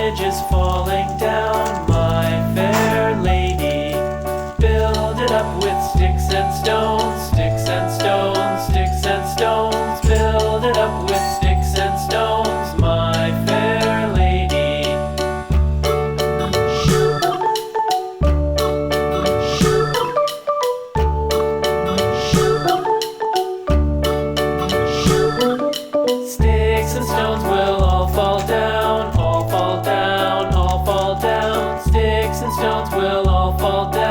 bridge is falling down, my fair lady. Build it up with sticks and stones, sticks and stones, sticks and stones. Build it up with sticks and stones, my fair lady. Sticks and stones will all fall down, all fall down, all fall down. Sticks and stones will all fall down.